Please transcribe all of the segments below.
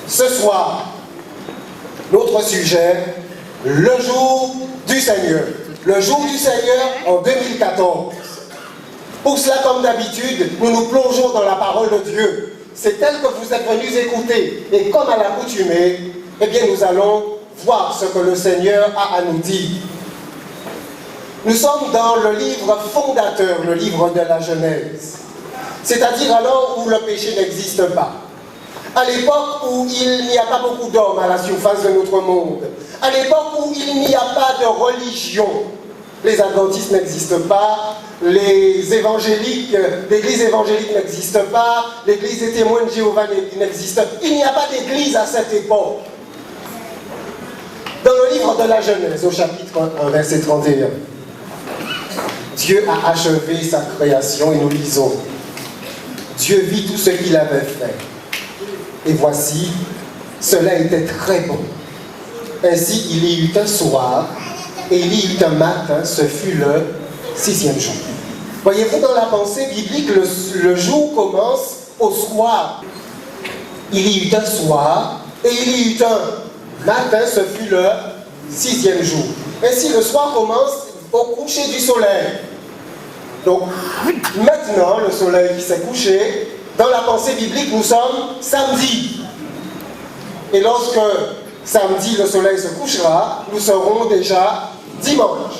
Ce soir, notre sujet, le jour du Seigneur. Le jour du Seigneur en 2014. Pour cela, comme d'habitude, nous nous plongeons dans la parole de Dieu. C'est elle que vous êtes venus écouter. Et comme à l'accoutumée, eh bien, nous allons voir ce que le Seigneur a à nous dire. Nous sommes dans le livre fondateur, le livre de la Genèse. C'est-à-dire alors où le péché n'existe pas. À l'époque où il n'y a pas beaucoup d'hommes à la surface de notre monde. À l'époque où il n'y a pas de religion. Les adventistes n'existent pas, les évangéliques, l'église évangélique n'existe pas, l'église des témoins de Jéhovah n'existe pas. Il n'y a pas d'église à cette époque. Dans le livre de la Genèse, au chapitre 1, verset 31, Dieu a achevé sa création et nous lisons. Dieu vit tout ce qu'il avait fait. Et voici, cela était très bon. Ainsi, il y eut un soir, et il y eut un matin, ce fut le 6e jour. Voyez-vous, dans la pensée biblique, le jour commence au soir. Il y eut un soir, et il y eut un matin, ce fut le 6e jour. Ainsi, le soir commence au coucher du soleil. Donc, maintenant, le soleil qui s'est couché, dans la pensée biblique, nous sommes samedi. Et lorsque samedi, le soleil se couchera, nous serons déjà dimanche.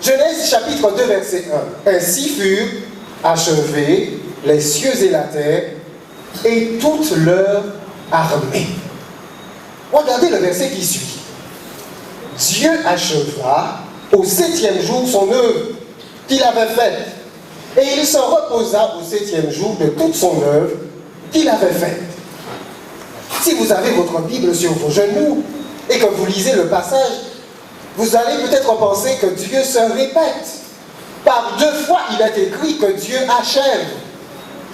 Genèse chapitre 2, verset 1. Ainsi furent achevés les cieux et la terre et toute leur armée. Regardez le verset qui suit. Dieu acheva au 7e jour son œuvre qu'il avait faite. Et il se reposa au 7e jour de toute son œuvre qu'il avait faite. Si vous avez votre Bible sur vos genoux et que vous lisez le passage, vous allez peut-être penser que Dieu se répète. Par 2 fois, il est écrit que Dieu achève.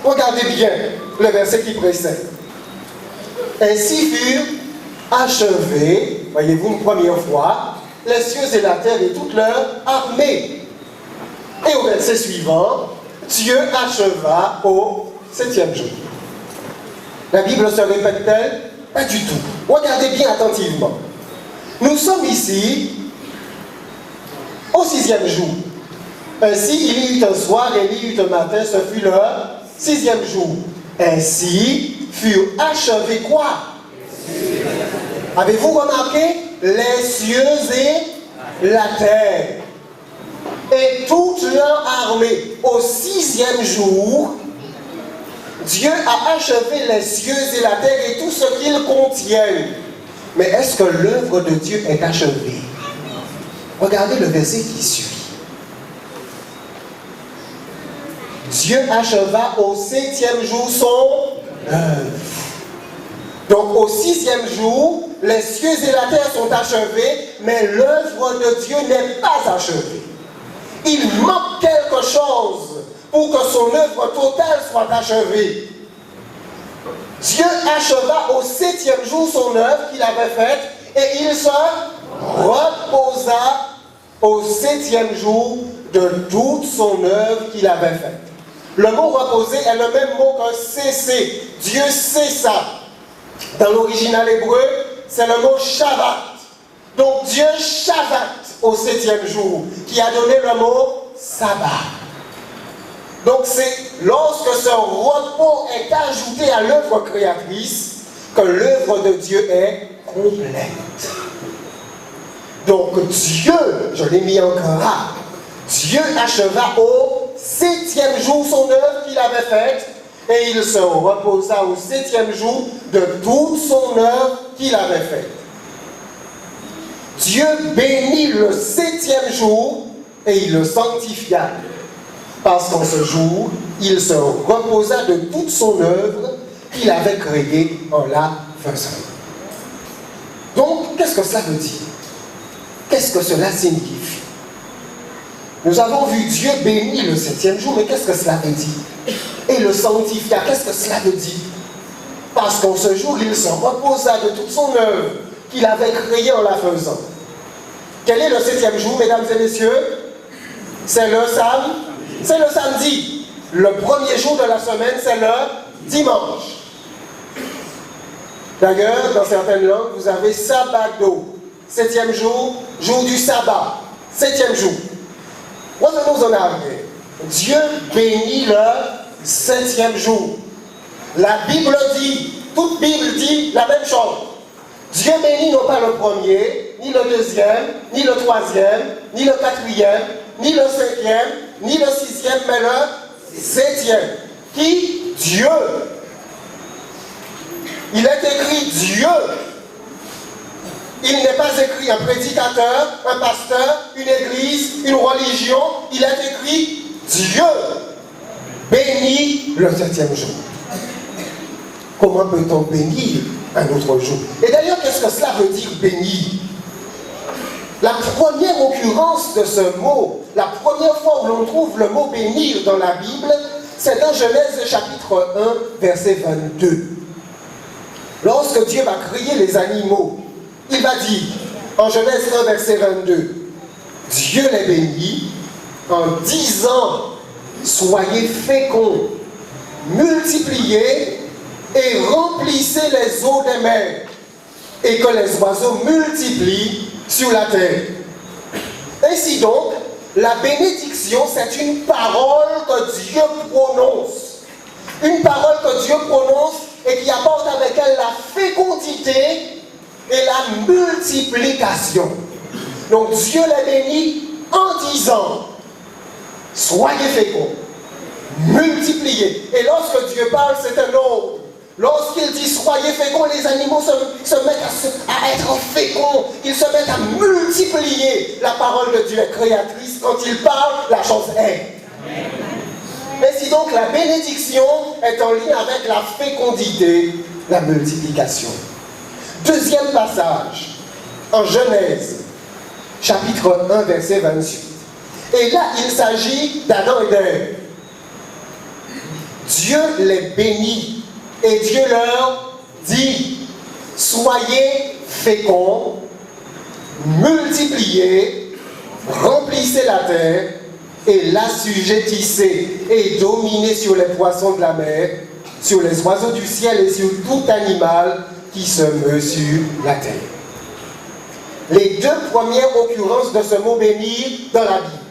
Regardez bien le verset qui précède. Ainsi furent achevés, voyez-vous une première fois, les cieux et la terre et toute leur armée. Et au verset suivant, Dieu acheva au 7e jour. La Bible se répète-t-elle? Pas du tout. Regardez bien attentivement. Nous sommes ici au 6e jour. Ainsi, il y eut un soir et il y eut un matin, ce fut le 6e jour. Ainsi furent achevés quoi? Avez-vous remarqué? Les cieux et la terre. Et toute leur armée. Au 6e jour, Dieu a achevé les cieux et la terre et tout ce qu'ils contiennent. Mais est-ce que l'œuvre de Dieu est achevée? Regardez le verset qui suit. Dieu acheva au 7e jour son œuvre. Donc au 6e jour, les cieux et la terre sont achevés, mais l'œuvre de Dieu n'est pas achevée. Il manque quelque chose pour que son œuvre totale soit achevée. Dieu acheva au 7e jour son œuvre qu'il avait faite et il se reposa au 7e jour de toute son œuvre qu'il avait faite. Le mot reposer est le même mot que cesser. Dieu cessa. Dans l'original hébreu, c'est le mot Shabbat. Donc Dieu Shabbat au 7e jour, qui a donné le mot sabbat. Donc c'est lorsque ce repos est ajouté à l'œuvre créatrice que l'œuvre de Dieu est complète. Donc Dieu, je l'ai mis en gras, Dieu acheva au 7e jour son œuvre qu'il avait faite et il se reposa au 7e jour de toute son œuvre qu'il avait faite. Dieu bénit le 7e jour et il le sanctifia. Parce qu'en ce jour, il se reposa de toute son œuvre qu'il avait créée en la faisant. Donc, qu'est-ce que cela veut dire? Qu'est-ce que cela signifie? Nous avons vu Dieu bénir le 7e jour, mais qu'est-ce que cela veut dire? Et le sanctifia, qu'est-ce que cela veut dire? Parce qu'en ce jour, il se reposa de toute son œuvre qu'il avait créée en la faisant. Quel est le 7e jour, mesdames et messieurs? C'est le samedi. Le premier jour de la semaine, c'est le dimanche. D'ailleurs, dans certaines langues, vous avez Sabbado, 7e jour, jour du sabbat, 7e jour. Revenons en arrière. Dieu bénit le 7e jour. La Bible dit, toute Bible dit la même chose. Dieu bénit non pas le premier, ni le deuxième, ni le troisième, ni le quatrième, ni le cinquième, ni le sixième, mais le 7e. Qui? Dieu. Il est écrit Dieu. Il n'est pas écrit un prédicateur, un pasteur, une église, une religion. Il est écrit Dieu bénit le 7e jour. Comment peut-on bénir un autre jour? Et d'ailleurs, qu'est-ce que cela veut dire bénir? La première occurrence de ce mot, la première fois où l'on trouve le mot bénir dans la Bible, c'est dans Genèse chapitre 1, verset 22. Lorsque Dieu va créer les animaux, il va dire, en Genèse 1, verset 22, Dieu les bénit en disant, soyez féconds, multipliez et remplissez les eaux des mers, et que les oiseaux multiplient sur la terre. Ainsi donc, la bénédiction, c'est une parole que Dieu prononce. Une parole que Dieu prononce et qui apporte avec elle la fécondité et la multiplication. Donc Dieu les bénit en disant, soyez féconds, multipliez. Et lorsque Dieu parle, c'est un ordre. Lorsqu'il dit soyez féconds, les animaux se mettent à être féconds. Ils se mettent à multiplier. La parole de Dieu est créatrice. Quand il parle, la chose est. Ainsi donc, la bénédiction est en lien avec la fécondité, la multiplication. Deuxième passage, en Genèse, chapitre 1, verset 28. Et là, il s'agit d'Adam et d'Ève. Dieu les bénit. Et Dieu leur dit, soyez féconds, multipliez, remplissez la terre et l'assujettissez et dominez sur les poissons de la mer, sur les oiseaux du ciel et sur tout animal qui se meut sur la terre. Les deux premières occurrences de ce mot bénir dans la Bible.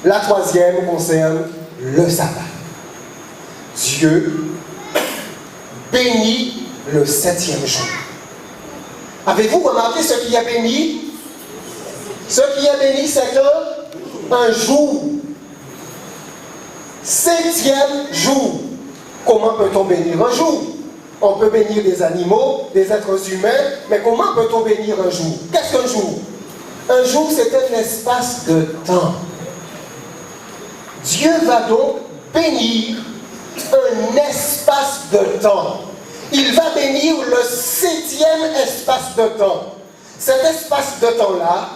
La troisième concerne le sabbat. Dieu bénit le 7e jour. Avez-vous remarqué ce qui est béni? Ce qui est béni, c'est un jour. 7e jour. Comment peut-on bénir un jour? On peut bénir des animaux, des êtres humains, mais comment peut-on bénir un jour? Qu'est-ce qu'un jour? Un jour, c'est un espace de temps. Dieu va donc bénir un espace de temps. Il va bénir le 7e espace de temps. Cet espace de temps-là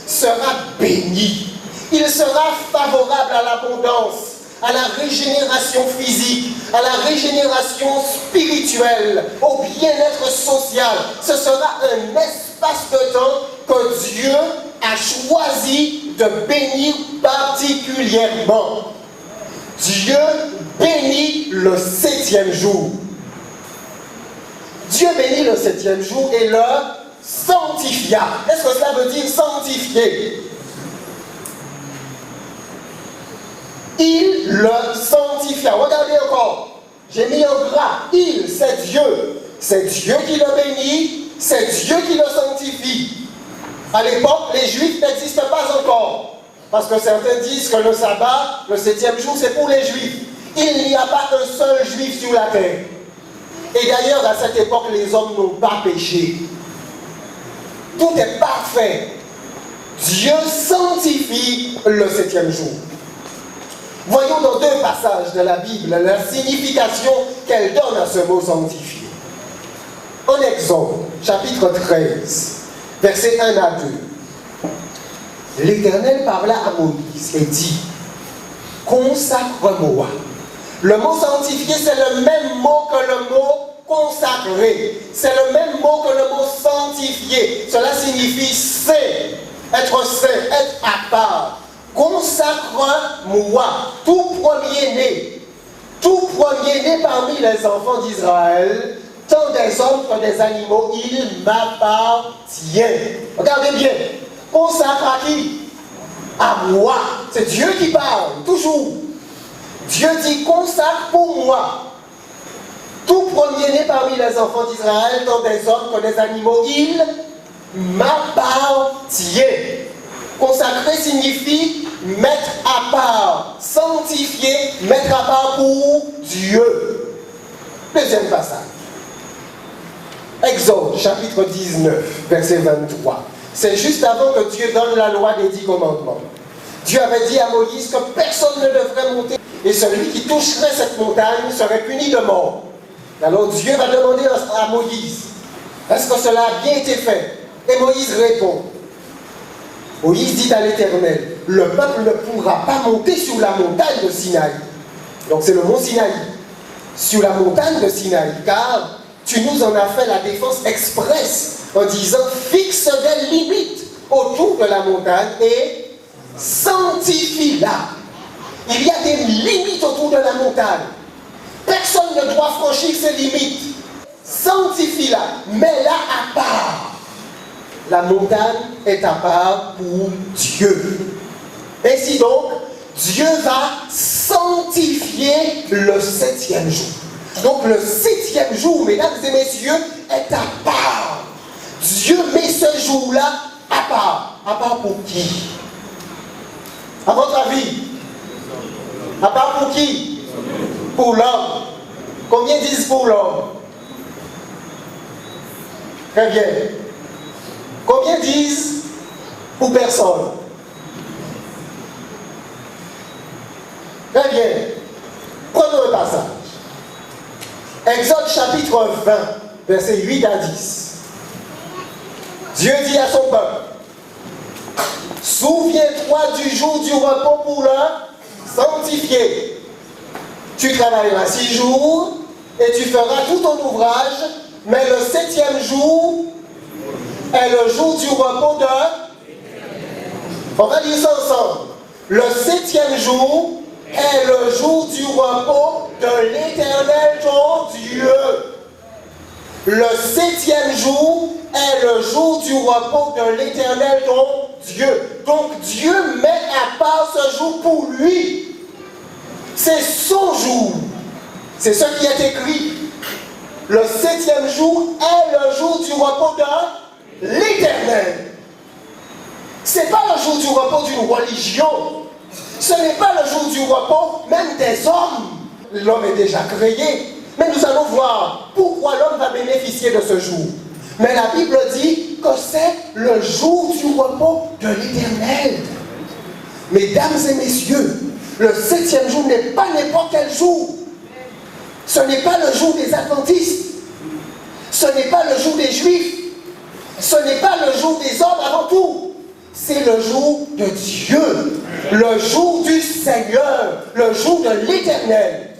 sera béni. Il sera favorable à l'abondance, à la régénération physique, à la régénération spirituelle, au bien-être social. Ce sera un espace de temps que Dieu a choisi de bénir particulièrement. Dieu bénit le 7e jour. Dieu bénit le 7e jour et le sanctifia. Qu'est-ce que cela veut dire sanctifier? Il le sanctifia. Regardez encore. J'ai mis en gras. Il, c'est Dieu. C'est Dieu qui le bénit. C'est Dieu qui le sanctifie. À l'époque, les Juifs n'existent pas encore. Parce que certains disent que le sabbat, le 7e jour, c'est pour les Juifs. Il n'y a pas un seul Juif sur la terre. Et d'ailleurs, à cette époque, les hommes n'ont pas péché. Tout est parfait. Dieu sanctifie le 7e jour. Voyons dans deux passages de la Bible la signification qu'elle donne à ce mot sanctifié. En Exode, chapitre 13, versets 1 à 2. L'Éternel parla à Moïse et dit, consacre-moi. Le mot sanctifié, c'est le même mot que le mot consacré. C'est le même mot que le mot sanctifié. Cela signifie saint, être à part. Consacre-moi, tout premier-né parmi les enfants d'Israël, tant des hommes que des animaux, il m'appartient. Regardez bien. Consacre à qui? À moi. C'est Dieu qui parle, toujours. Dieu dit consacre pour moi. Tout premier-né parmi les enfants d'Israël, tant des hommes que des animaux, il m'appartient. Consacrer signifie mettre à part, sanctifier, mettre à part pour Dieu. Deuxième passage. Exode, chapitre 19, verset 23. C'est juste avant que Dieu donne la loi des 10 commandements. Dieu avait dit à Moïse que personne ne devrait monter et celui qui toucherait cette montagne serait puni de mort. Alors Dieu va demander à Moïse, est-ce que cela a bien été fait? Et Moïse répond. Moïse dit à l'Éternel, le peuple ne pourra pas monter sur la montagne de Sinaï. Donc c'est le mont Sinaï. Sur la montagne de Sinaï, car tu nous en as fait la défense expresse en disant, fixe des limites autour de la montagne et sanctifie-la. Il y a des limites autour de la montagne. Personne ne doit franchir ces limites. Sanctifie-la, mets-la à part. La montagne est à part pour Dieu. Ainsi donc, Dieu va sanctifier le 7e jour. Donc le 7e jour, mesdames et messieurs, est à part. Dieu met ce jour-là à part. À part pour qui? À votre avis? À part pour qui? Pour l'homme. Combien disent pour l'homme? Très bien. Combien disent pour personne? Très bien. Prenons un passage. Exode chapitre 20, versets 8 à 10. Dieu dit à son peuple, souviens-toi du jour du repos pour le sanctifier. Tu travailleras 6 jours et tu feras tout ton ouvrage, mais le 7e jour est le jour du repos de... On va dire ça ensemble. Le 7e jour est le jour du repos de l'Éternel ton Dieu. Le 7e jour est le jour du repos de l'Éternel ton Dieu. Donc Dieu met à part ce jour pour lui. C'est son jour. C'est ce qui est écrit. Le 7e jour est le jour du repos de l'Éternel. Ce n'est pas le jour du repos d'une religion. Ce n'est pas le jour du repos même des hommes. L'homme est déjà créé. Mais nous allons voir pourquoi l'homme va bénéficier de ce jour. Mais la Bible dit que c'est le jour du repos de l'Éternel. Mesdames et messieurs, le 7e jour n'est pas n'importe quel jour. Ce n'est pas le jour des adventistes. Ce n'est pas le jour des juifs. Ce n'est pas le jour des hommes avant tout. C'est le jour de Dieu. Le jour du Seigneur. Le jour de l'Éternel.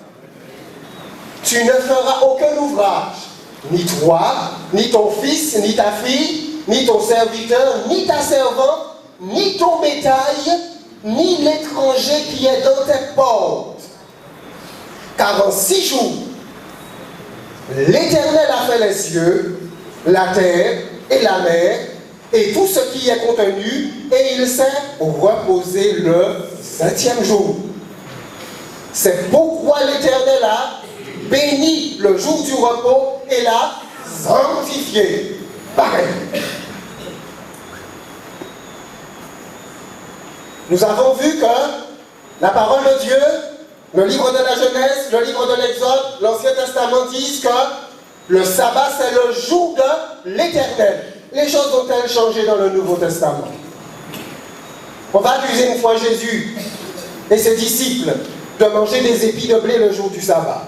Tu ne feras aucun ouvrage. Ni toi, ni ton fils, ni ta fille, ni ton serviteur, ni ta servante, ni ton bétail, ni l'étranger qui est dans tes portes. Car en 6 jours, l'Éternel a fait les cieux, la terre et la mer, et tout ce qui est contenu, et il s'est reposé le 7e jour. C'est pourquoi l'Éternel a béni le jour du repos et l'a sanctifié. Pareil. Nous avons vu que la parole de Dieu, le livre de la Genèse, le livre de l'Exode, l'Ancien Testament disent que le sabbat c'est le jour de l'Éternel. Les choses ont-elles changé dans le Nouveau Testament? On va accuser une fois Jésus et ses disciples de manger des épis de blé le jour du sabbat.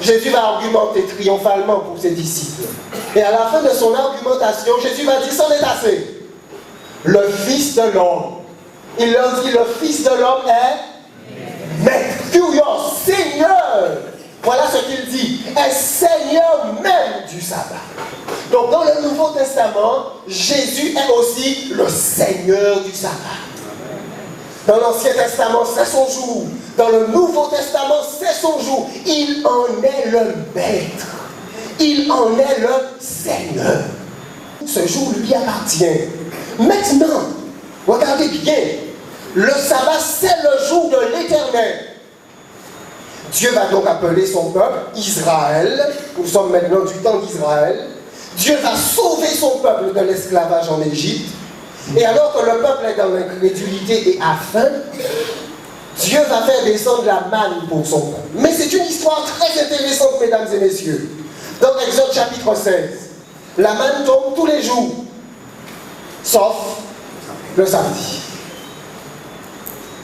Jésus va argumenter triomphalement pour ses disciples. Et à la fin de son argumentation, Jésus va dire, c'en est assez. Le Fils de l'homme, il leur dit, le Fils de l'homme est maître, furieux, Seigneur. Voilà ce qu'il dit, est Seigneur même du sabbat. Donc dans le Nouveau Testament, Jésus est aussi le Seigneur du sabbat. Dans l'Ancien Testament, c'est son jour. Dans le Nouveau Testament, c'est son jour. Il en est le maître. Il en est le Seigneur. Ce jour lui appartient. Maintenant, regardez bien, le sabbat, c'est le jour de l'Éternel. Dieu va donc appeler son peuple, Israël. Nous sommes maintenant du temps d'Israël. Dieu va sauver son peuple de l'esclavage en Égypte. Et alors que le peuple est dans l'incrédulité et a faim, Dieu va faire descendre la manne pour son peuple. Mais c'est une histoire très intéressante, mesdames et messieurs. Dans Exode chapitre 16, la manne tombe tous les jours, sauf le samedi.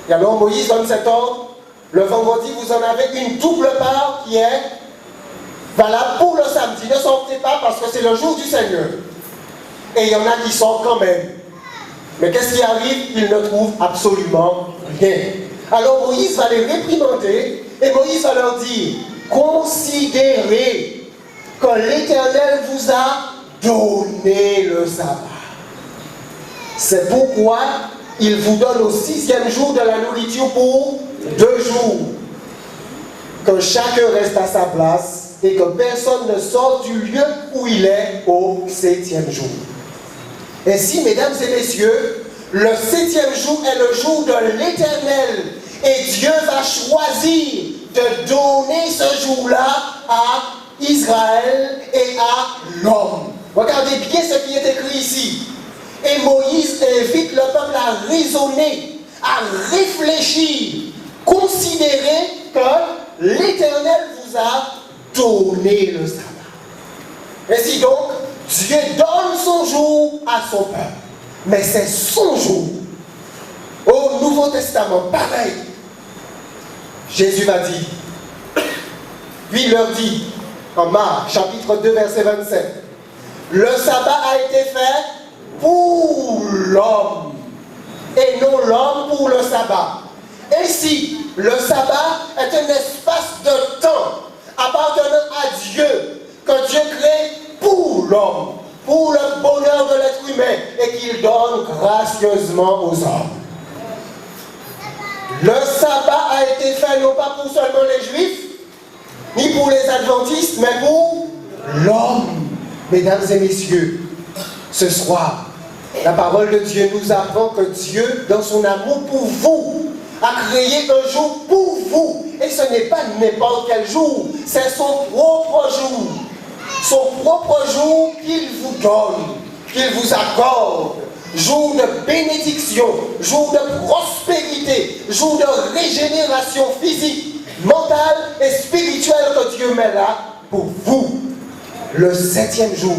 Et alors Moïse donne cet ordre. Le vendredi, vous en avez une double part qui est valable pour le samedi. Ne sortez pas parce que c'est le jour du Seigneur. Et il y en a qui sortent quand même. Mais qu'est-ce qui arrive? Ils ne trouvent absolument rien. Alors Moïse va les réprimander et Moïse va leur dire, considérez que l'Éternel vous a donné le sabbat. C'est pourquoi il vous donne au 6e jour de la nourriture pour 2 jours. Que chacun reste à sa place et que personne ne sorte du lieu où il est au 7e jour. Ainsi, mesdames et messieurs, le 7e jour est le jour de l'Éternel et Dieu va choisir de donner ce jour-là à Israël et à l'homme. Regardez bien ce qui est écrit ici. Et Moïse invite le peuple à raisonner, à réfléchir, considérer que l'Éternel vous a donné le sabbat. Ainsi donc, Dieu donne son jour à son peuple. Mais c'est son jour. Au Nouveau Testament, pareil. Jésus va dire, puis il leur dit, en Marc, chapitre 2, verset 27, le sabbat a été fait pour l'homme, et non l'homme pour le sabbat. Ainsi, le sabbat est un espace de temps appartenant à Dieu, que Dieu crée pour l'homme, pour le bonheur de l'être humain, et qu'il donne gracieusement aux hommes. Le sabbat a été fait non pas pour seulement les Juifs, ni pour les adventistes, mais pour l'homme. Mesdames et messieurs, ce soir, la parole de Dieu nous apprend que Dieu, dans son amour pour vous, a créé un jour pour vous. Et ce n'est pas n'importe quel jour, c'est son propre jour. Son propre jour qu'il vous donne, qu'il vous accorde. Jour de bénédiction, jour de prospérité, jour de régénération physique, mentale et spirituelle que Dieu met là pour vous. Le 7e jour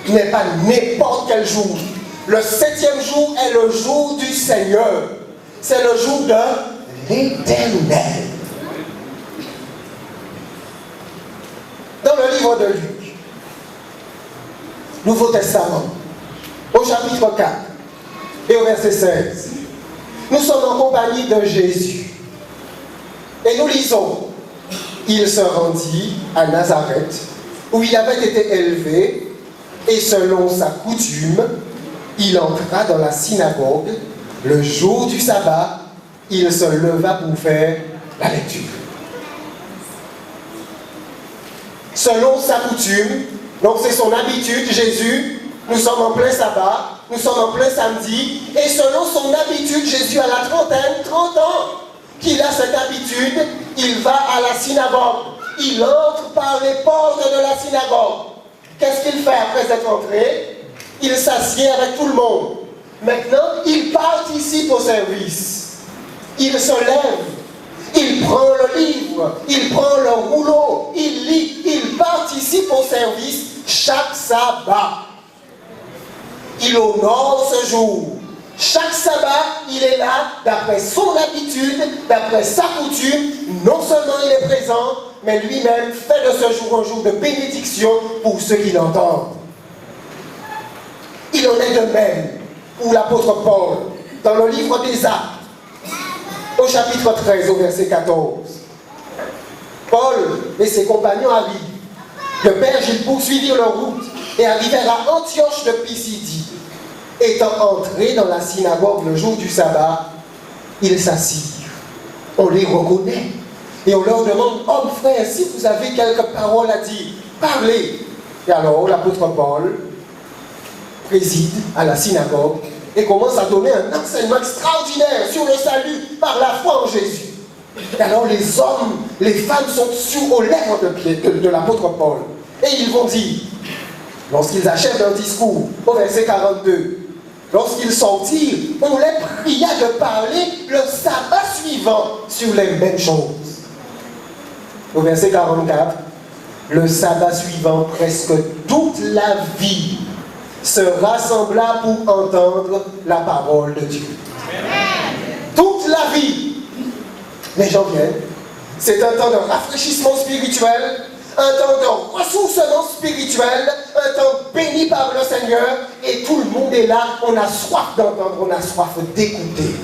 n'est pas n'importe quel jour. Le 7e jour est le jour du Seigneur. C'est le jour de l'Éternel. Dans le livre de Luc, Nouveau Testament, au chapitre 4 et au verset 16, nous sommes en compagnie de Jésus. Et nous lisons, il se rendit à Nazareth, où il avait été élevé, et selon sa coutume, il entra dans la synagogue. Le jour du sabbat, il se leva pour faire la lecture. Selon sa coutume, donc c'est son habitude, Jésus, nous sommes en plein sabbat, nous sommes en plein samedi, et selon son habitude, Jésus a la trentaine, 30 ans, qu'il a cette habitude, il va à la synagogue. Il entre par les portes de la synagogue. Qu'est-ce qu'il fait après être entré? Il s'assied avec tout le monde. Maintenant, il participe au service. Il se lève. Il prend le livre. Il prend le rouleau. Il lit. Il participe au service chaque sabbat. Il honore ce jour. Chaque sabbat, il est là, d'après son habitude, d'après sa coutume. Non seulement il est présent, mais lui-même fait de ce jour un jour de bénédiction pour ceux qui l'entendent. Il en est de même pour l'apôtre Paul, dans le livre des Actes, au chapitre 13, au verset 14. Paul et ses compagnons arrivent. De Perge, ils poursuivirent leur route et arrivèrent à Antioche de Pisidie. Étant entrés dans la synagogue le jour du sabbat, ils s'assirent. On les reconnaît. Et on leur demande, hommes frères, si vous avez quelques paroles à dire, parlez. Et alors l'apôtre Paul préside à la synagogue et commence à donner un enseignement extraordinaire sur le salut par la foi en Jésus. Et alors les hommes, les femmes sont aux lèvres de l'apôtre Paul. Et ils vont dire, lorsqu'ils achèvent leur discours, au verset 42, lorsqu'ils sortirent, on les pria de parler le sabbat suivant sur les mêmes choses. Au verset 44, le sabbat suivant, presque toute la ville se rassembla pour entendre la parole de Dieu. Toute la vie, les gens viennent. C'est un temps de rafraîchissement spirituel, un temps de ressourcement spirituel, un temps béni par le Seigneur, et tout le monde est là. On a soif d'entendre, on a soif d'écouter.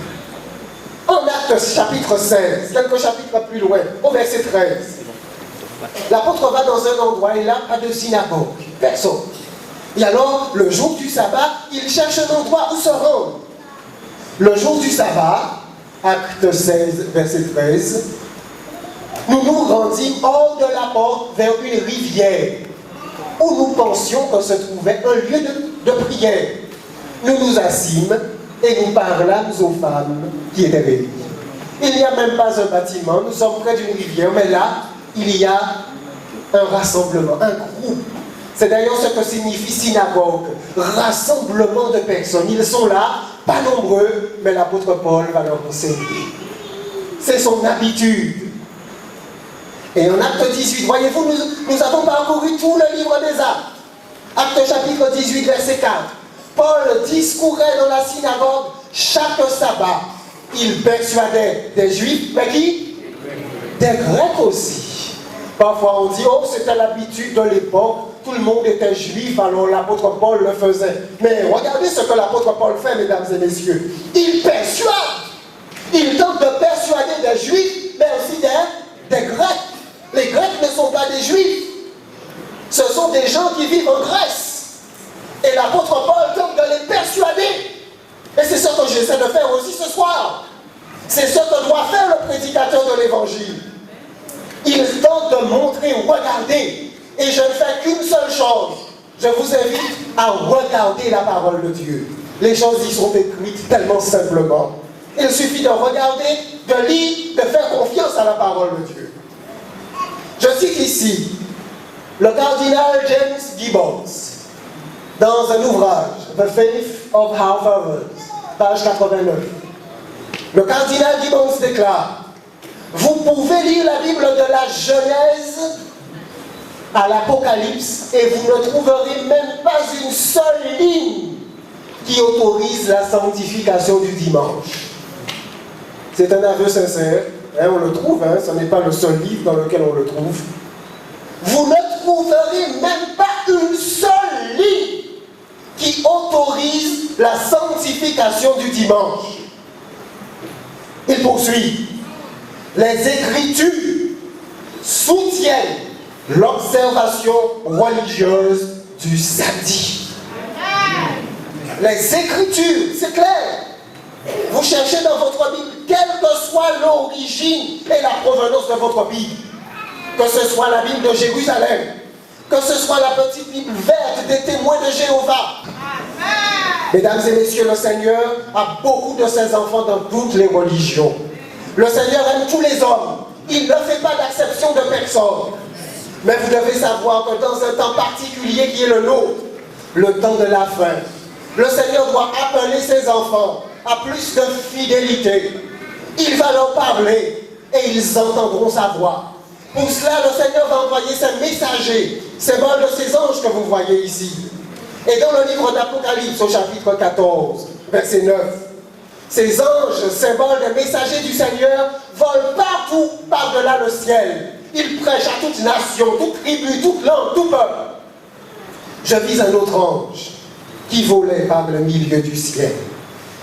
En Actes chapitre 16, quelques chapitres plus loin, au verset 13, l'apôtre va dans un endroit et là, pas de synagogue, personne. Et alors, le jour du sabbat, il cherche un endroit où se rendre. Le jour du sabbat, Acte 16, verset 13, nous nous rendîmes hors de la porte vers une rivière où nous pensions que se trouvait un lieu de prière. Nous nous assîmes et nous parlâmes aux femmes qui étaient réunies. Il n'y a même pas un bâtiment, nous sommes près d'une rivière, mais là, il y a un rassemblement, un groupe. C'est d'ailleurs ce que signifie synagogue, rassemblement de personnes. Ils sont là, pas nombreux, mais l'apôtre Paul va leur enseigner. C'est son habitude. Et en Acte 18, voyez-vous, nous avons parcouru tout le livre des Actes. Acte chapitre 18, verset 4. Paul discourait dans la synagogue chaque sabbat. Il persuadait des Juifs, mais qui? Des Grecs aussi. Parfois on dit, oh, c'était l'habitude de l'époque, tout le monde était juif, alors l'apôtre Paul le faisait. Mais regardez ce que l'apôtre Paul fait, mesdames et messieurs. Il persuade. Il tente de persuader des Juifs, mais aussi des Grecs. Les Grecs ne sont pas des Juifs. Ce sont des gens qui vivent en Grèce. Et l'apôtre Paul tente de les persuader. Et c'est ce que j'essaie de faire aussi ce soir. C'est ce que doit faire le prédicateur de l'Évangile. Il tente de montrer, regardez, et je ne fais qu'une seule chose. Je vous invite à regarder la parole de Dieu. Les choses y sont écrites tellement simplement. Il suffit de regarder, de lire, de faire confiance à la parole de Dieu. Je cite ici le cardinal James Gibbons dans un ouvrage, The Faith of Our Fathers, page 89. Le cardinal Gibbons déclare: vous pouvez lire la Bible de la Genèse à l'Apocalypse et vous ne trouverez même pas une seule ligne qui autorise la sanctification du dimanche. C'est un aveu sincère, hein, on le trouve, hein, ce n'est pas le seul livre dans lequel on le trouve. Vous ne trouverez même pas une seule ligne qui autorise la sanctification du dimanche. Il poursuit: les Écritures soutiennent l'observation religieuse du samedi. Les Écritures, c'est clair. Vous cherchez dans votre Bible, quelle que soit l'origine et la provenance de votre Bible, que ce soit la Bible de Jérusalem, que ce soit la petite Bible verte des témoins de Jéhovah. Mesdames et messieurs, le Seigneur a beaucoup de ses enfants dans toutes les religions. Le Seigneur aime tous les hommes. Il ne fait pas d'acception de personne. Mais vous devez savoir que dans un temps particulier qui est le nôtre, le temps de la fin, le Seigneur doit appeler ses enfants à plus de fidélité. Il va leur parler et ils entendront sa voix. Pour cela, le Seigneur va envoyer ses messagers, symboles de ces anges que vous voyez ici. Et dans le livre d'Apocalypse, au chapitre 14, verset 9, ces anges, symboles des messagers du Seigneur, volent partout par-delà le ciel. Ils prêchent à toute nation, toute tribu, toute langue, tout peuple. Je vis un autre ange qui volait par le milieu du ciel,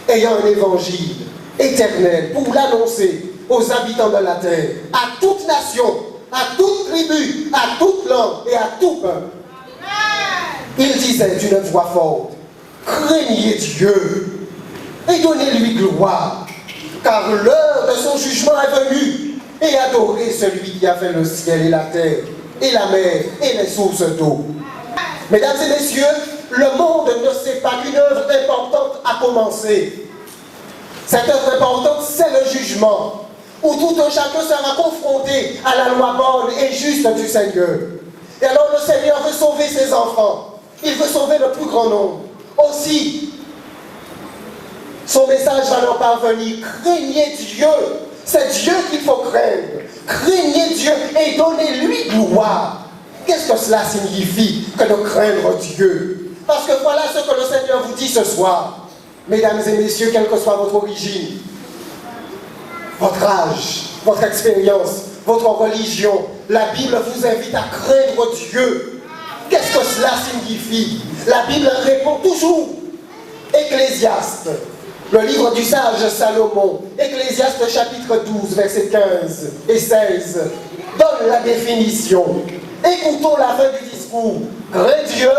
ayant un évangile éternel pour l'annoncer aux habitants de la terre, à toute nation, à toute tribu, à toute langue et à tout peuple. Il disait d'une voix forte: craignez Dieu et donnez-lui gloire, car l'heure de son jugement est venue, et adorez celui qui a fait le ciel et la terre et la mer et les sources d'eau. Mesdames et messieurs, le monde ne sait pas qu'une œuvre importante a commencé. Cette œuvre importante, c'est le jugement, où tout un chacun sera confronté à la loi bonne et juste du Seigneur. Et alors le Seigneur veut sauver ses enfants. Il veut sauver le plus grand nombre. Aussi, son message va leur parvenir. Craignez Dieu. C'est Dieu qu'il faut craindre. Craignez Dieu et donnez-lui gloire. Qu'est-ce que cela signifie que de craindre Dieu? Parce que voilà ce que le Seigneur vous dit ce soir. Mesdames et messieurs, quelle que soit votre origine, votre âge, votre expérience, votre religion, la Bible vous invite à craindre Dieu. Qu'est-ce que cela signifie? La Bible répond toujours. Ecclésiaste, le livre du sage Salomon, Ecclésiaste chapitre 12, versets 15 et 16, donne la définition. Écoutons la fin du discours. Crains Dieu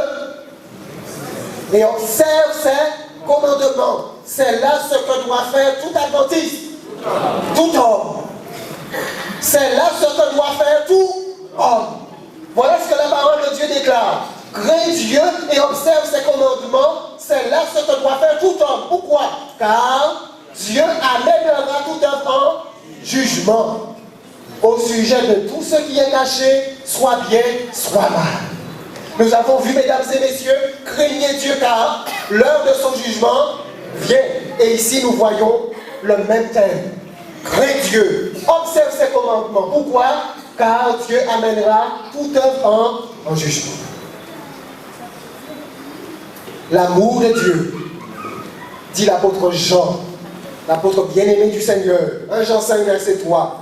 et observe ses commandements. C'est là ce que doit faire tout adventiste, tout homme. C'est là ce que doit faire tout homme. Voilà ce que la parole de Dieu déclare. Crains Dieu et observe ses commandements. C'est là ce que doit faire tout homme. Pourquoi? Car Dieu amènera tout œuvre en jugement au sujet de tout ce qui est caché, soit bien, soit mal. Nous avons vu, mesdames et messieurs, craignez Dieu car l'heure de son jugement vient. Et ici nous voyons le même thème. Crains Dieu, observe ses commandements. Pourquoi? Car Dieu amènera toute œuvre en jugement. L'amour de Dieu, dit l'apôtre Jean, l'apôtre bien-aimé du Seigneur, 1 Jean 5, verset 3.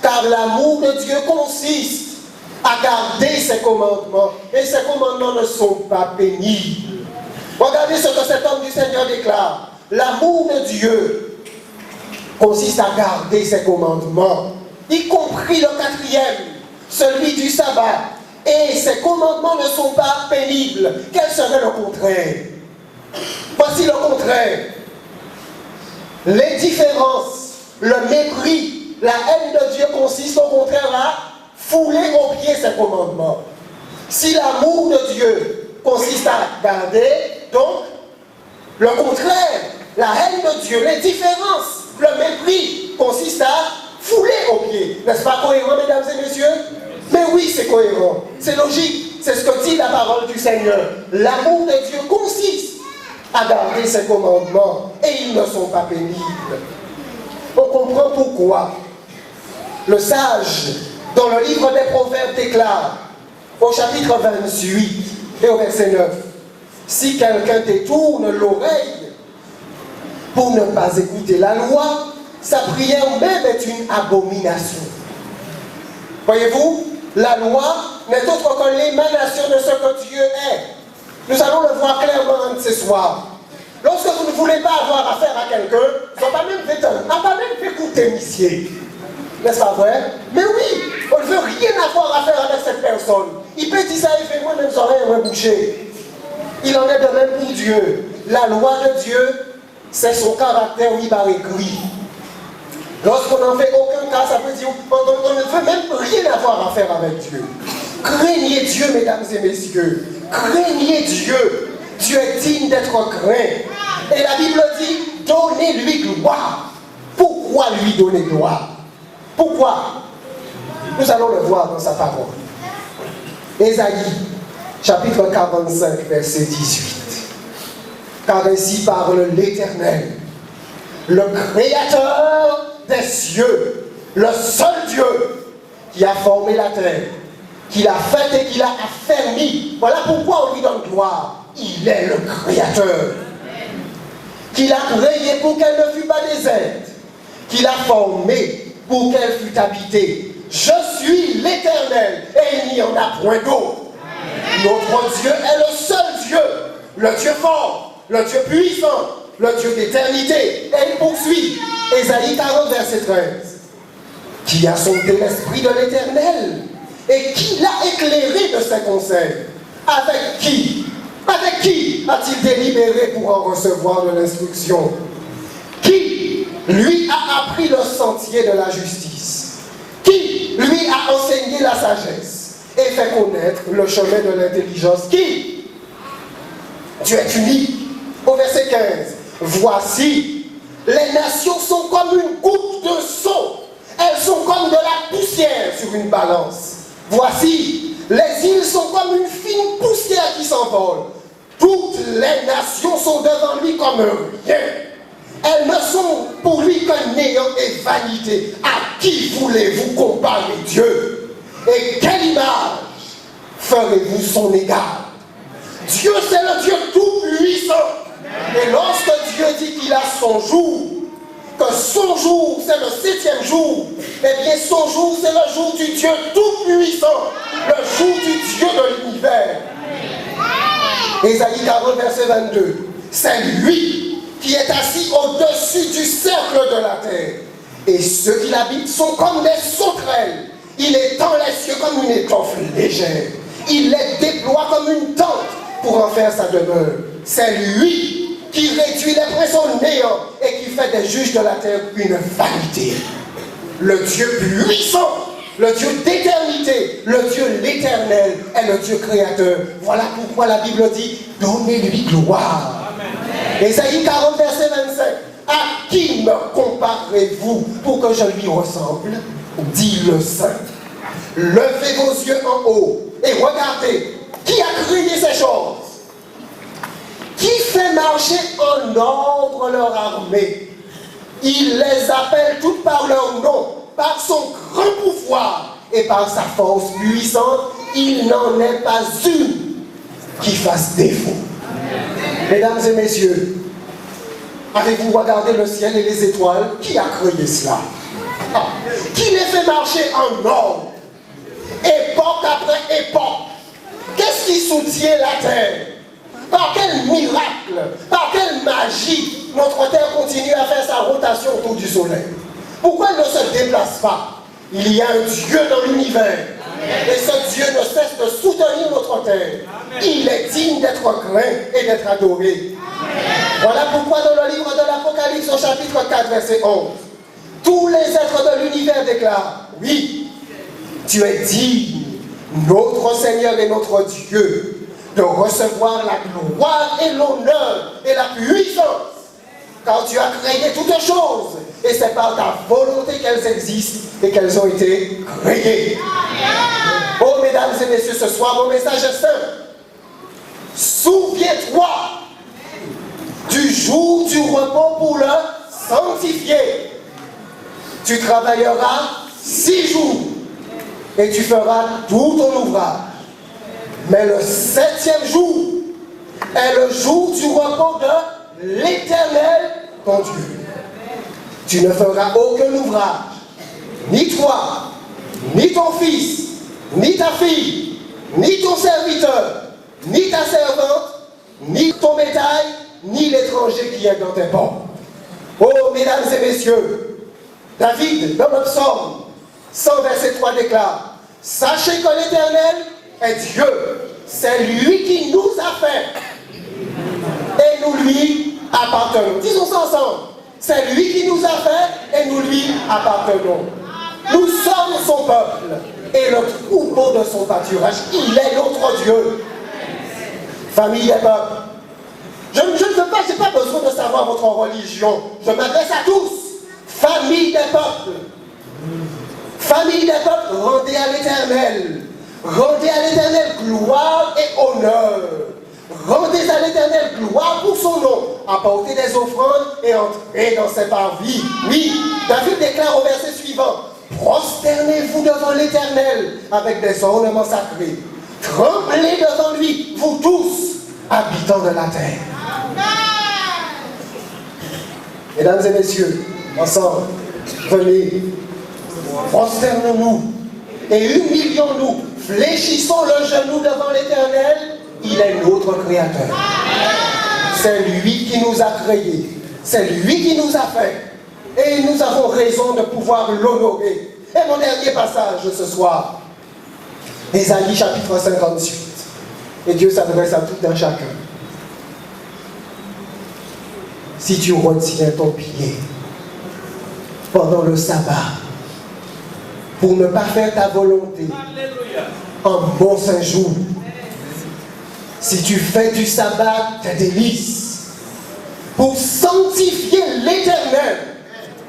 Car l'amour de Dieu consiste à garder ses commandements, et ses commandements ne sont pas pénibles. Regardez ce que cet homme du Seigneur déclare. L'amour de Dieu consiste à garder ses commandements, y compris le 4e, celui du sabbat. Et ses commandements ne sont pas pénibles. Quel serait le contraire? Voici le contraire. L'indifférence, le mépris, la haine de Dieu consiste au contraire à fouler aux pieds ses commandements. Si l'amour de Dieu consiste à garder, donc, le contraire, la haine de Dieu, l'indifférence, le mépris consiste à fouler aux pieds. N'est-ce pas cohérent, mesdames et messieurs? Mais oui, c'est cohérent, c'est logique, c'est ce que dit la parole du Seigneur. L'amour de Dieu consiste à garder ses commandements et ils ne sont pas pénibles. On comprend pourquoi le sage, dans le livre des Proverbes, déclare au chapitre 28 et au verset 9, si quelqu'un détourne l'oreille pour ne pas écouter la loi, sa prière même est une abomination. Voyez-vous, la loi n'est autre que l'émanation de ce que Dieu est. Nous allons le voir clairement ce soir. Lorsque vous ne voulez pas avoir affaire à quelqu'un, vous n'avez pas même fait écouter, monsieur. N'est-ce pas vrai? Mais oui, on ne veut rien avoir à faire avec cette personne. Il peut dire ça, il fait moi-même oreilles bouchées. Il en est de même pour Dieu. La loi de Dieu, c'est son caractère par écrit. Lorsqu'on n'en fait aucun cas, ça veut dire qu'on ne veut même rien avoir à faire avec Dieu. Craignez Dieu, mesdames et messieurs. Craignez Dieu. Dieu est digne d'être craint. Et la Bible dit, donnez-lui gloire. Pourquoi lui donner gloire? Pourquoi? Nous allons le voir dans sa parole. Ésaïe, chapitre 45, verset 18. Car ainsi parle l'Éternel, le Créateur des cieux, le seul Dieu qui a formé la terre, qui l'a faite et qui l'a affermie. Voilà pourquoi on lui donne gloire. Il est le Créateur. Qui l'a créée pour qu'elle ne fût pas déserte. Qui l'a formée pour qu'elle fût habitée. Je suis l'Éternel et il n'y en a point d'autre. Notre Dieu est le seul Dieu, le Dieu fort, le Dieu puissant, le Dieu d'éternité. Et il poursuit, Ésaïe 40, verset 13. Qui a sondé l'esprit de l'Éternel et qui l'a éclairé de ses conseils? Avec qui? Avec qui a-t-il délibéré pour en recevoir de l'instruction? Qui lui a appris le sentier de la justice? Qui lui a enseigné la sagesse? et fait connaître le chemin de l'intelligence qui? Tu es unique. Au verset 15, voici, les nations sont comme une goutte de sang. Elles sont comme de la poussière sur une balance. Voici, les îles sont comme une fine poussière qui s'envole. Toutes les nations sont devant lui comme rien. Elles ne sont pour lui qu'un néant et vanité. À qui voulez-vous comparer Dieu? Et quelle image ferez-vous son égard? Dieu, c'est le Dieu tout-puissant. Et lorsque Dieu dit qu'il a son jour, que son jour, c'est le 7e jour, eh bien son jour, c'est le jour du Dieu tout-puissant, le jour du Dieu de l'univers. Ésaïe 40, verset 22. C'est lui qui est assis au-dessus du cercle de la terre. Et ceux qui l'habitent sont comme des sauterelles. Il étend les cieux comme une étoffe légère. Il les déploie comme une tente pour en faire sa demeure. C'est lui qui réduit les princes au néant et qui fait des juges de la terre une vanité. Le Dieu puissant, le Dieu d'éternité, le Dieu l'éternel est le Dieu créateur. Voilà pourquoi la Bible dit, donnez-lui gloire. Amen. Ésaïe 40, verset 25. À qui me comparez-vous pour que je lui ressemble? Dit le Saint. Levez vos yeux en haut et regardez, qui a créé ces choses? Qui fait marcher en ordre leur armée? Il les appelle toutes par leur nom, par son grand pouvoir et par sa force puissante. Il n'en est pas une qui fasse défaut. Mesdames et messieurs, avez-vous regardé le ciel et les étoiles? Qui a créé cela? Qui les fait marcher en ordre, époque après époque? Qu'est-ce qui soutient la terre? Par quel miracle, par quelle magie notre terre continue à faire sa rotation autour du soleil? Pourquoi elle ne se déplace pas? Il y a un Dieu dans l'univers. Et ce Dieu ne cesse de soutenir notre terre. Il est digne d'être craint et d'être adoré. Voilà pourquoi dans le livre de l'Apocalypse au chapitre 4 verset 11, tous les êtres de l'univers déclarent, oui, tu es digne, notre Seigneur et notre Dieu, de recevoir la gloire et l'honneur et la puissance, car tu as créé toutes choses, et c'est par ta volonté qu'elles existent et qu'elles ont été créées. Oh, mesdames et messieurs, ce soir, mon message est simple. Souviens-toi du jour du repos pour le sanctifier. Tu travailleras 6 jours et tu feras tout ton ouvrage. Mais le 7e jour est le jour du repos de l'Éternel, ton Dieu. Tu ne feras aucun ouvrage, ni toi, ni ton fils, ni ta fille, ni ton serviteur, ni ta servante, ni ton bétail, ni l'étranger qui est dans tes portes. Oh, mesdames et messieurs, David, dans le psaume 100, verset 3 déclare, sachez que l'Éternel est Dieu, c'est lui qui nous a fait, et nous lui appartenons. Disons ça ensemble, c'est lui qui nous a fait, et nous lui appartenons. Nous sommes son peuple, et le troupeau de son pâturage, il est notre Dieu. Famille des peuples, je ne veux pas, je n'ai pas besoin de savoir votre religion, je m'adresse à tous. Famille des peuples, rendez à l'Éternel. Rendez à l'Éternel gloire et honneur. Rendez à l'Éternel gloire pour son nom. Apportez des offrandes et entrez dans ses parvis. Oui, David déclare au verset suivant, prosternez-vous devant l'Éternel avec des ornements sacrés. Tremblez devant lui, vous tous, habitants de la terre. Mesdames et messieurs, ensemble, venez, prosternons-nous et humilions-nous, fléchissons le genou devant l'Éternel, il est notre Créateur. C'est lui qui nous a créés, c'est lui qui nous a fait, et nous avons raison de pouvoir l'honorer. Et mon dernier passage ce soir, Ésaïe chapitre 58, et Dieu s'adresse à tout un chacun. Si tu retiens ton pied pendant le sabbat, pour ne pas faire ta volonté, un bon Saint-Jour. Si tu fais du sabbat tes délices, pour sanctifier l'Éternel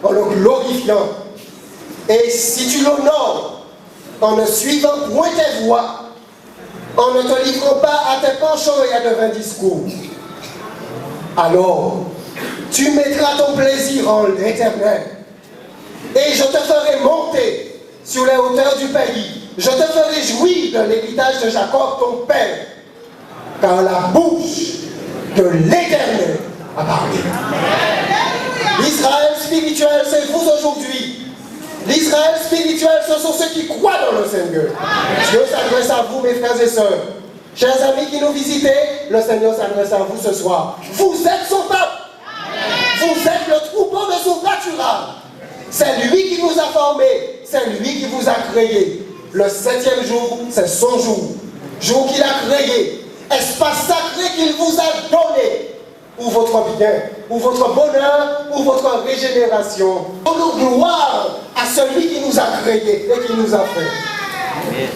en le glorifiant, et si tu l'honores en ne suivant point tes voies, en ne te livrant pas à tes penchants et à de vains discours, alors tu mettras ton plaisir en l'Éternel, et je te ferai monter sur les hauteurs du pays. Je te ferai jouir de l'héritage de Jacob, ton père, car la bouche de l'Éternel a parlé. L'Israël spirituel, c'est vous aujourd'hui. L'Israël spirituel, ce sont ceux qui croient dans le Seigneur. Dieu s'adresse à vous, mes frères et sœurs. Chers amis qui nous visitez, le Seigneur s'adresse à vous ce soir. Vous êtes son peuple. Vous êtes le troupeau de son pâturage. C'est lui qui vous a formé. C'est lui qui vous a créé. Le 7e jour, c'est son jour. Jour qu'il a créé. Espace sacré qu'il vous a donné. Pour votre bien, pour votre bonheur, pour votre régénération. Pour nous gloire à celui qui nous a créés et qui nous a fait. Amen.